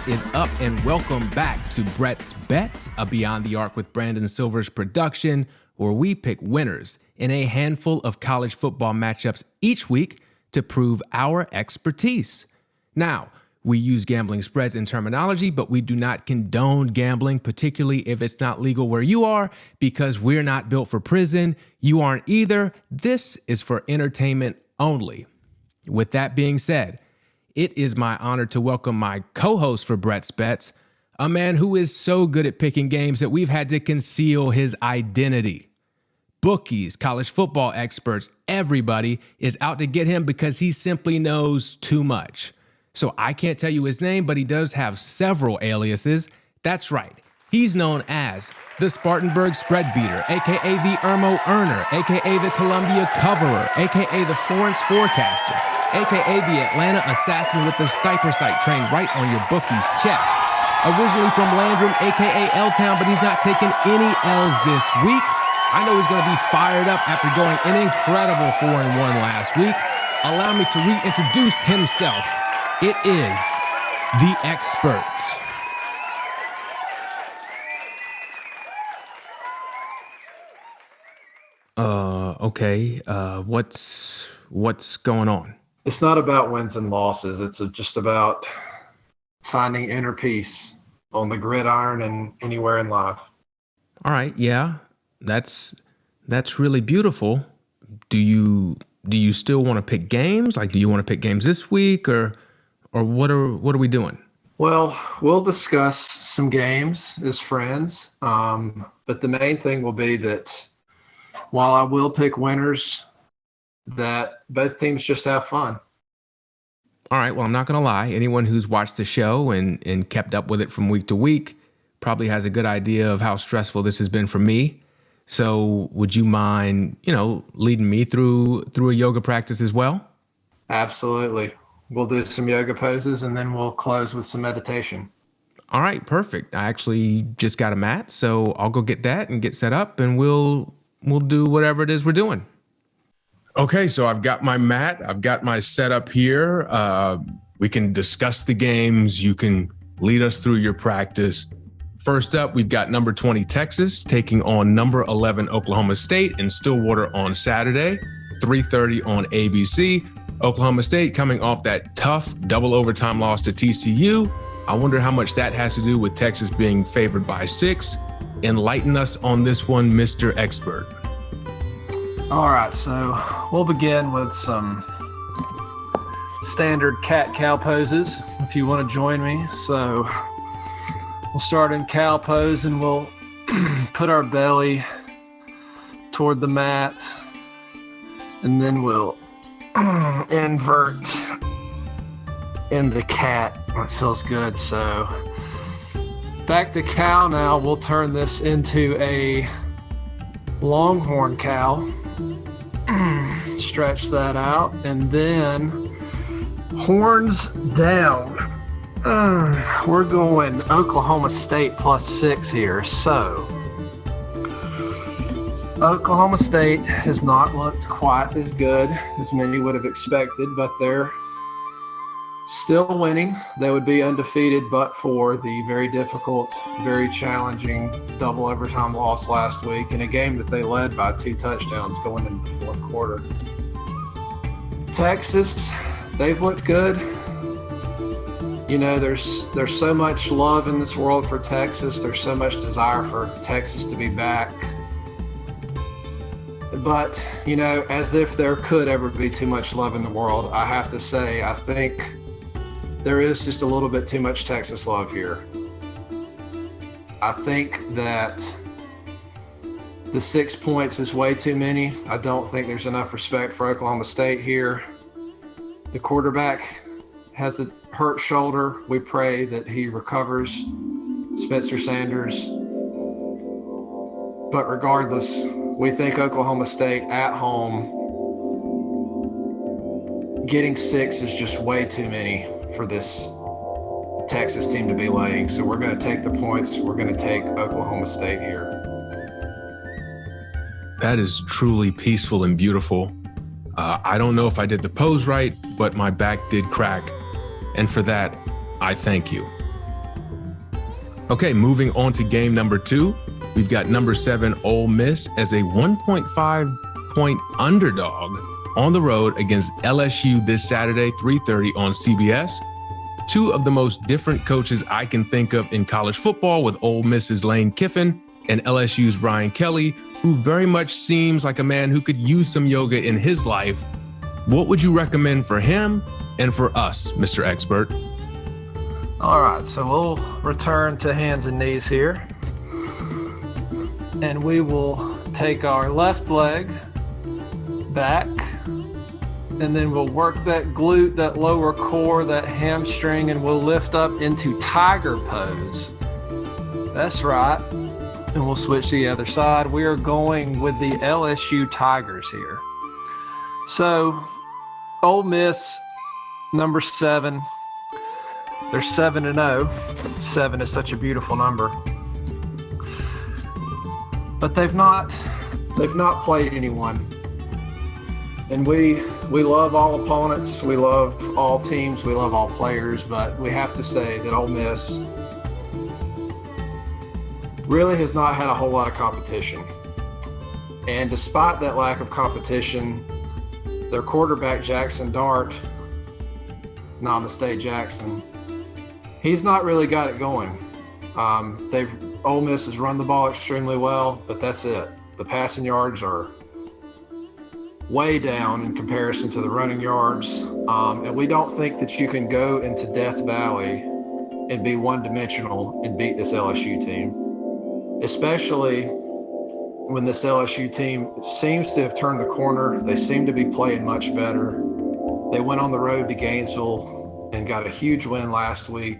What is up, and welcome back to Brett's Bets, a Beyond the Arc with Brandon Silver's production, where we pick winners in a handful of college football matchups each week to prove our expertise. Now, we use gambling spreads in terminology, but we do not condone gambling, particularly if it's not legal where you are, because we're not built for prison. You aren't either. This is for entertainment only. With that being said, it is my honor to welcome my co-host for Brett's Bets, a man who is so good at picking games that we've had to conceal his identity. Bookies, college football experts, everybody is out to get him because he simply knows too much. So I can't tell you his name, but he does have several aliases. That's right. He's known as the Spartanburg Spread Beater, aka the Irmo Earner, aka the Columbia Coverer, aka the Florence Forecaster, aka the Atlanta Assassin with the Stiper sight trained right on your bookie's chest. Originally from Landrum, aka L-Town, but he's not taking any L's this week. I know he's going to be fired up after going an incredible 4-1 last week. Allow me to reintroduce himself. It is the expert. Okay. What's going on? It's not about wins and losses. It's just about finding inner peace on the gridiron and anywhere in life. All right. Yeah, that's really beautiful. Do you still want to pick games? Like, do you want to pick games this week, or what are we doing? Well, we'll discuss some games as friends, but the main thing will be that while I will pick winners, that both teams just have fun. All right. Well, I'm not going to lie. Anyone who's watched the show and kept up with it from week to week probably has a good idea of how stressful this has been for me. So would you mind, leading me through a yoga practice as well? Absolutely. We'll do some yoga poses and then we'll close with some meditation. All right. Perfect. I actually just got a mat, so I'll go get that and get set up, and we'll do whatever it is we're doing. Okay, so I've got my mat. I've got my setup here. We can discuss the games. You can lead us through your practice. First up, we've got number 20 Texas taking on number 11 Oklahoma State in Stillwater on Saturday, 3:30 on ABC. Oklahoma State coming off that tough double overtime loss to TCU. I wonder how much that has to do with Texas being favored by 6. Enlighten us on this one, Mr. Expert. All right, so we'll begin with some standard cat-cow poses, if you want to join me. So we'll start in cow pose, and we'll put our belly toward the mat, and then we'll invert in the cat. It feels good. So back to cow now. We'll turn this into a longhorn cow. Stretch that out, and then horns down. We're going Oklahoma State +6 here. So Oklahoma State has not looked quite as good as many would have expected, but they're still winning. They would be undefeated but for the very difficult, very challenging double overtime loss last week in a game that they led by 2 touchdowns going into the fourth quarter. Texas, they've looked good. There's so much love in this world for Texas. There's so much desire for Texas to be back. But, as if there could ever be too much love in the world, I have to say, I think there is just a little bit too much Texas love here. I think that the 6 points is way too many. I don't think there's enough respect for Oklahoma State here. The quarterback has a hurt shoulder. We pray that he recovers. Spencer Sanders. But regardless, we think Oklahoma State at home, getting 6 is just way too many for this Texas team to be laying. So we're going to take the points. We're going to take Oklahoma State here. That is truly peaceful and beautiful. I don't know if I did the pose right, but my back did crack. And for that, I thank you. Okay, moving on to game number 2. We've got number 7 Ole Miss as a 1.5 point underdog on the road against LSU this Saturday, 3:30 on CBS. Two of the most different coaches I can think of in college football, with Ole Miss's Lane Kiffin and LSU's Brian Kelly, who very much seems like a man who could use some yoga in his life. What would you recommend for him and for us, Mr. Expert? All right, so we'll return to hands and knees here. And we will take our left leg back, and then we'll work that glute, that lower core, that hamstring, and we'll lift up into tiger pose. That's right. And we'll switch to the other side. We are going with the LSU Tigers here. So, Ole Miss, number 7. They're 7-0. 7 is such a beautiful number. But they've not played anyone. And we love all opponents, we love all teams, we love all players, but we have to say that Ole Miss really has not had a whole lot of competition. And despite that lack of competition, their quarterback, Jackson Dart, Namaste Jackson, he's not really got it going. Ole Miss has run the ball extremely well, but that's it. The passing yards are way down in comparison to the running yards. And we don't think that you can go into Death Valley and be one-dimensional and beat this LSU team, especially when this LSU team seems to have turned the corner. They seem to be playing much better. They went on the road to Gainesville and got a huge win last week.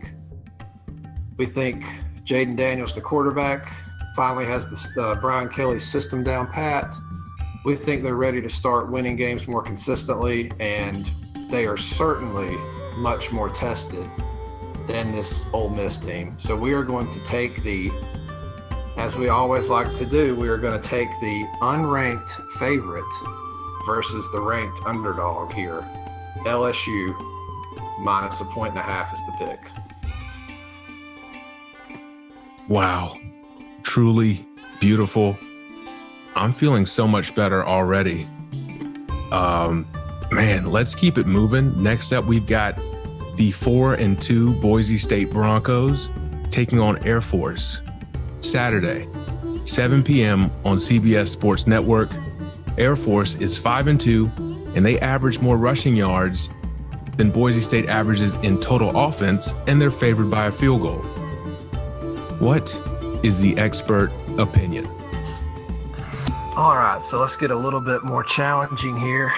We think Jaden Daniels, the quarterback, finally has the Brian Kelly system down pat. We think they're ready to start winning games more consistently, and they are certainly much more tested than this Ole Miss team. So we are going to take as we always like to do, we are going to take the unranked favorite versus the ranked underdog here. LSU minus 1.5 is the pick. Wow, truly beautiful. I'm feeling so much better already. Man, let's keep it moving. Next up, we've got the 4-2 Boise State Broncos taking on Air Force. Saturday, 7 p.m. on CBS Sports Network. Air Force is 5-2, and they average more rushing yards than Boise State averages in total offense, and they're favored by a field goal. What is the expert opinion? All right, so let's get a little bit more challenging here.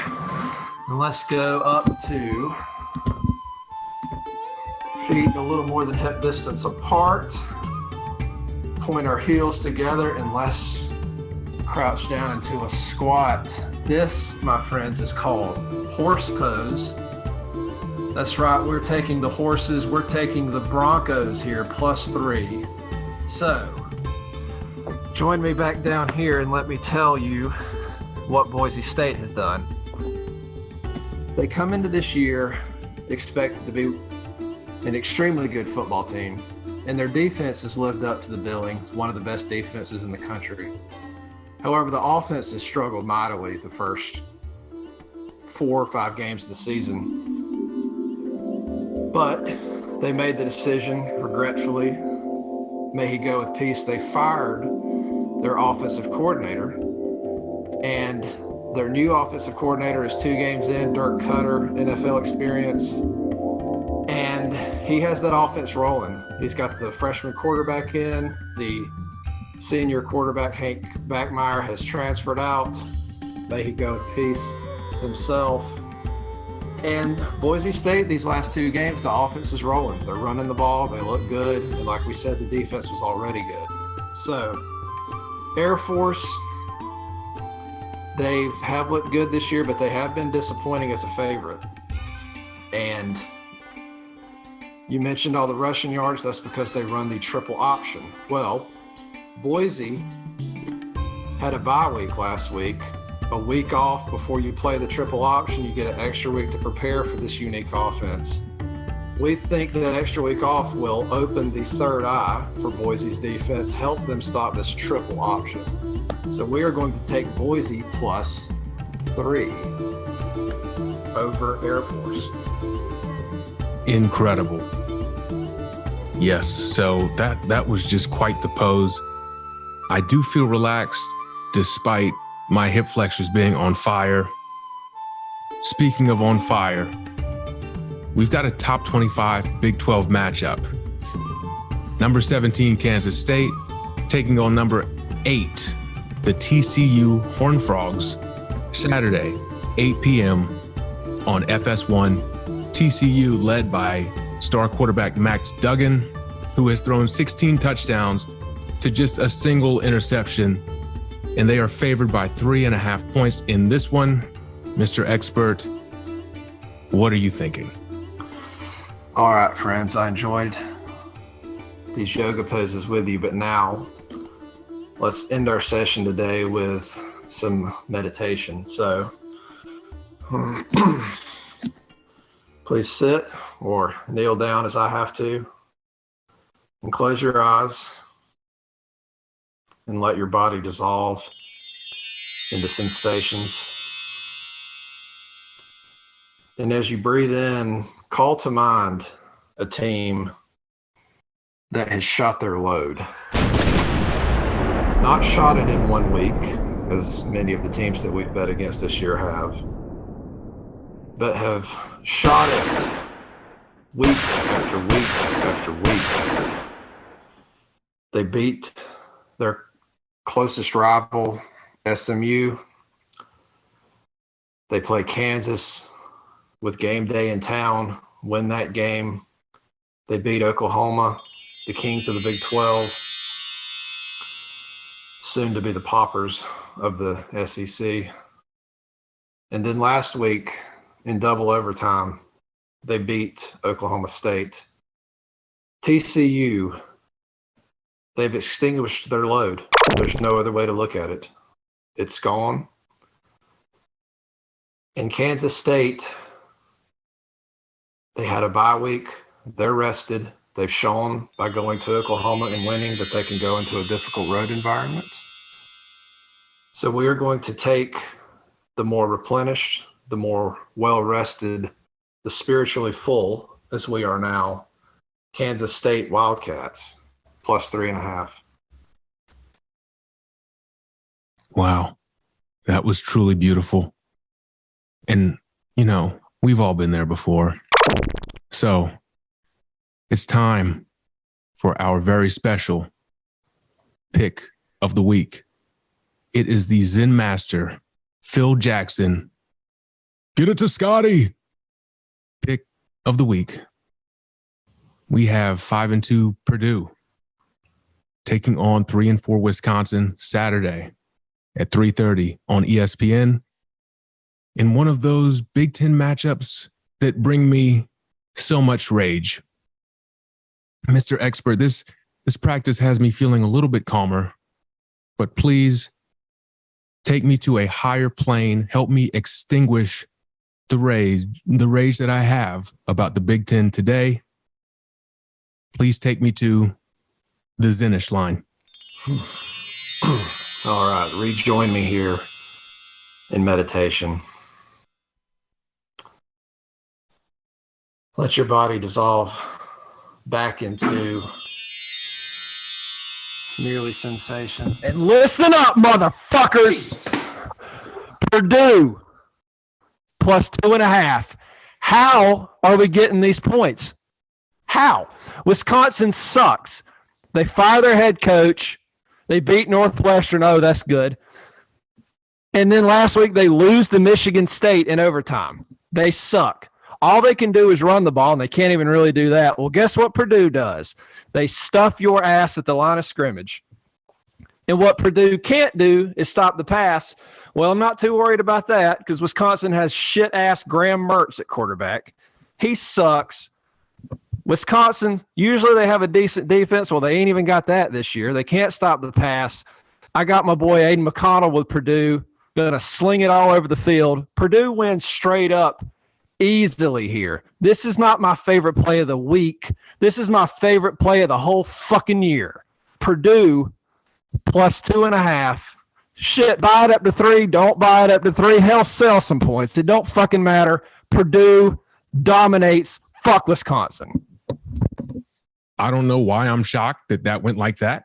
And let's go up to feet a little more than hip distance apart. Point our heels together and let's crouch down into a squat. This, my friends, is called horse pose. That's right, we're taking the horses, we're taking the Broncos here, +3. So, join me back down here and let me tell you what Boise State has done. They come into this year expected to be an extremely good football team, and their defense has lived up to the billing. It's one of the best defenses in the country. However, the offense has struggled mightily the first 4 or 5 games of the season. But they made the decision, regretfully, may he go with peace. They fired their offensive coordinator, and their new offensive coordinator is 2 games in, Dirk Cutter, NFL experience, and he has that offense rolling. He's got the freshman quarterback in, the senior quarterback Hank Backmeyer has transferred out, may he go with peace himself. And Boise State, these last 2 games, the offense is rolling. They're running the ball, they look good, and like we said, the defense was already good. So, Air Force, they have looked good this year, but they have been disappointing as a favorite. And you mentioned all the rushing yards, that's because they run the triple option. Well, Boise had a bye week last week. A week off before you play the triple option, you get an extra week to prepare for this unique offense. We think that extra week off will open the third eye for Boise's defense, help them stop this triple option. So we are going to take Boise +3 over Air Force. Incredible. Yes, so that was just quite the pose. I do feel relaxed despite my hip flexors being on fire. Speaking of on fire, we've got a top 25 Big 12 matchup. Number 17, Kansas State, taking on number 8, the TCU Horned Frogs, Saturday, 8 p.m. on FS1. TCU led by star quarterback Max Duggan, who has thrown 16 touchdowns to just a single interception, and they are favored by 3.5 points in this one. Mr. Expert, what are you thinking? All right, friends, I enjoyed these yoga poses with you, but now let's end our session today with some meditation. So please sit or kneel down as I have to, and close your eyes and let your body dissolve into sensations. And as you breathe in, call to mind a team that has shot their load. Not shot it in 1 week, as many of the teams that we've bet against this year have, but have shot it week after week after week. They beat their closest rival, SMU. They play Kansas with game day in town, win that game. They beat Oklahoma, the kings of the Big 12, soon to be the paupers of the SEC. And then last week, in double overtime, they beat Oklahoma State. TCU, they've extinguished their load. There's no other way to look at it. It's gone. In Kansas State, they had a bye week. They're rested. They've shown by going to Oklahoma and winning that they can go into a difficult road environment. So we are going to take the more replenished, the more well-rested, the spiritually full, as we are now, Kansas State Wildcats, +3.5. Wow, that was truly beautiful. And, you know, we've all been there before. So it's time for our very special pick of the week. It is the Zen Master, Phil Jackson. Get it to Scotty. Pick of the week. We have 5-2 Purdue taking on 3-4 Wisconsin Saturday at 3:30 on ESPN. In one of those Big Ten matchups that bring me so much rage. Mr. Expert, this practice has me feeling a little bit calmer, but please take me to a higher plane. Help me extinguish the rage that I have about the Big Ten today. Please take me to the Zenish line. All right, rejoin me here in meditation. Let your body dissolve back into merely sensations. And listen up, motherfuckers! Purdue, +2.5. How are we getting these points? How? Wisconsin sucks. They fire their head coach. They beat Northwestern. Oh, that's good. And then last week they lose to Michigan State in overtime. They suck. All they can do is run the ball, and they can't even really do that. Well, guess what Purdue does? They stuff your ass at the line of scrimmage. And what Purdue can't do is stop the pass. Well, I'm not too worried about that because Wisconsin has shit-ass Graham Mertz at quarterback. He sucks. Wisconsin, usually they have a decent defense. Well, they ain't even got that this year. They can't stop the pass. I got my boy Aiden McConnell with Purdue, going to sling it all over the field. Purdue wins straight up easily here. This is not my favorite play of the week. This is my favorite play of the whole fucking year. Purdue plus 2.5. Shit, buy it up to 3. Don't buy it up to 3. Hell, sell some points. It don't fucking matter. Purdue dominates. Fuck Wisconsin. I don't know why I'm shocked that went like that.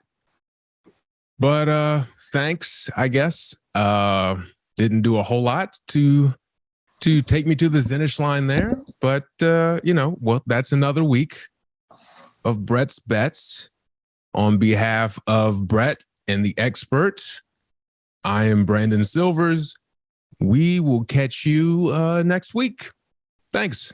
But thanks, I guess. Didn't do a whole lot to take me to the finish line there. But, well, that's another week of Brett's Bets. On behalf of Brett and the experts, I am Brandon Silvers. We will catch you next week. Thanks.